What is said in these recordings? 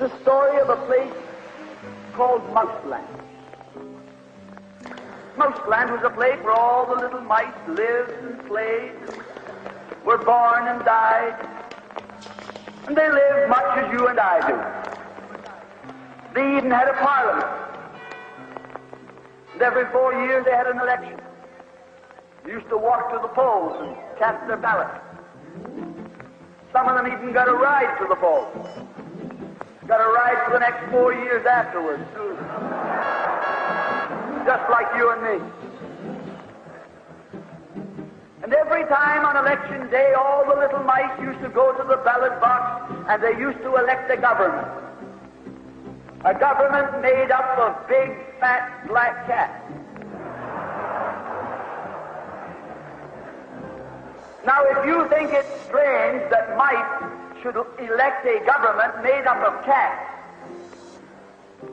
the story of a place called Mousland. Mousland was a place where all the little mice lived and played, were born and died, and they lived much as you and I do. They even had a parliament. And every 4 years they had an election. They used to walk to the polls and cast their ballot. Some of them even got a ride to the polls. Got a ride for the next 4 years afterwards, too. Just like you and me. And every time on election day, all the little mice used to go to the ballot box and they used to elect a government. A government made up of big, fat, black cats. Now, if you think it's strange that mice should elect a government made up of cats,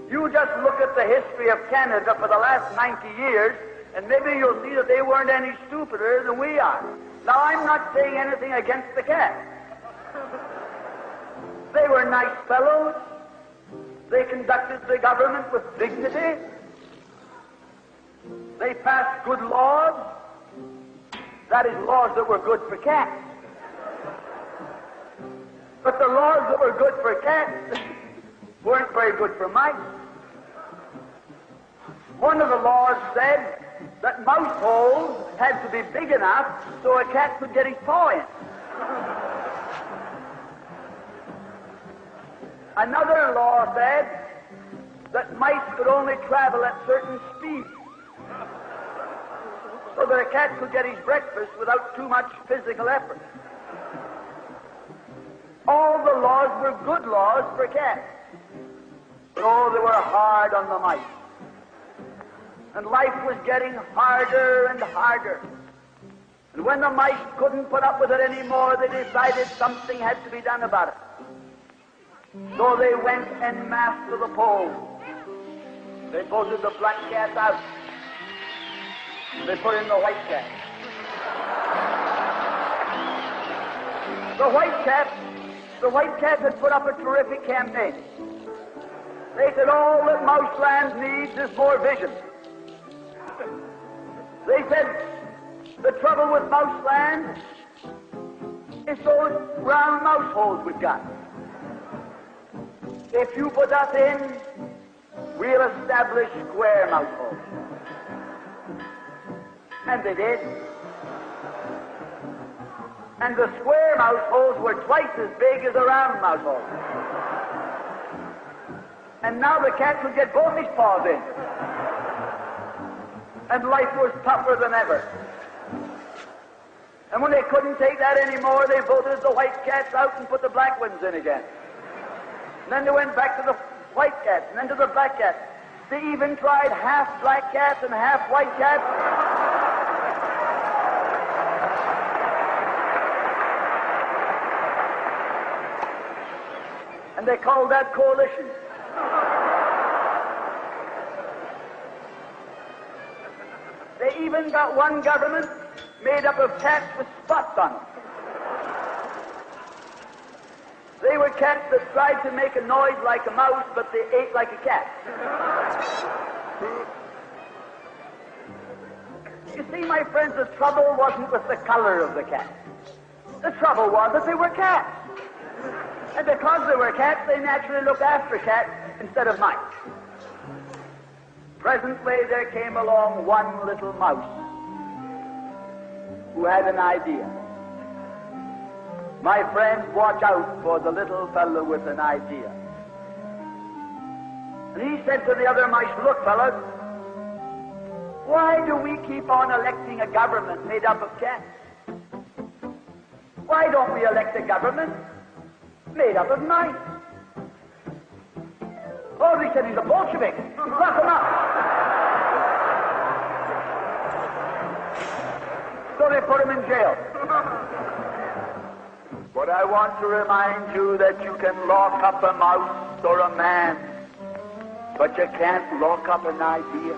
you just look at the history of Canada for the last 90 years, and maybe you'll see that they weren't any stupider than we are. Now, I'm not saying anything against the cats. They were nice fellows. They conducted the government with dignity. They passed good laws. That is, laws that were good for cats. But the laws that were good for cats weren't very good for mice. One of the laws said that mouse holes had to be big enough so a cat could get his paw in. Another law said that mice could only travel at certain speeds so that a cat could get his breakfast without too much physical effort. All the laws were good laws for cats. But oh, they were hard on the mice. And life was getting harder and harder. And when the mice couldn't put up with it anymore, they decided something had to be done about it. So they went en masse to the polls. They voted the black cat out. They put in the white cat. The white cat had put up a terrific campaign. They said all that Mousland needs is more vision. They said the trouble with Mousland is those round mouse holes we've got. If you put us in, we'll establish square mouse holes. And they did. And the square mouse holes were twice as big as the round mouse holes. And now the cat could get both his paws in. And life was tougher than ever. And when they couldn't take that anymore, they voted the white cats out and put the black ones in again. And then they went back to the white cats, and then to the black cats. They even tried half black cats and half white cats. And they called that coalition. They even got one government made up of cats with spots on them. They were cats that tried to make a noise like a mouse, but they ate like a cat. You see, my friends, the trouble wasn't with the color of the cat. The trouble was that they were cats. And because they were cats, they naturally looked after cats instead of mice. Presently, there came along one little mouse who had an idea. My friends, watch out for the little fellow with an idea. And he said to the other mice, look, fellows, why do we keep on electing a government made up of cats? Why don't we elect a government made up of mice? Oh, they said he's a Bolshevik. Lock him up. So they put him in jail. But I want to remind you that you can lock up a mouse or a man, but you can't lock up an idea.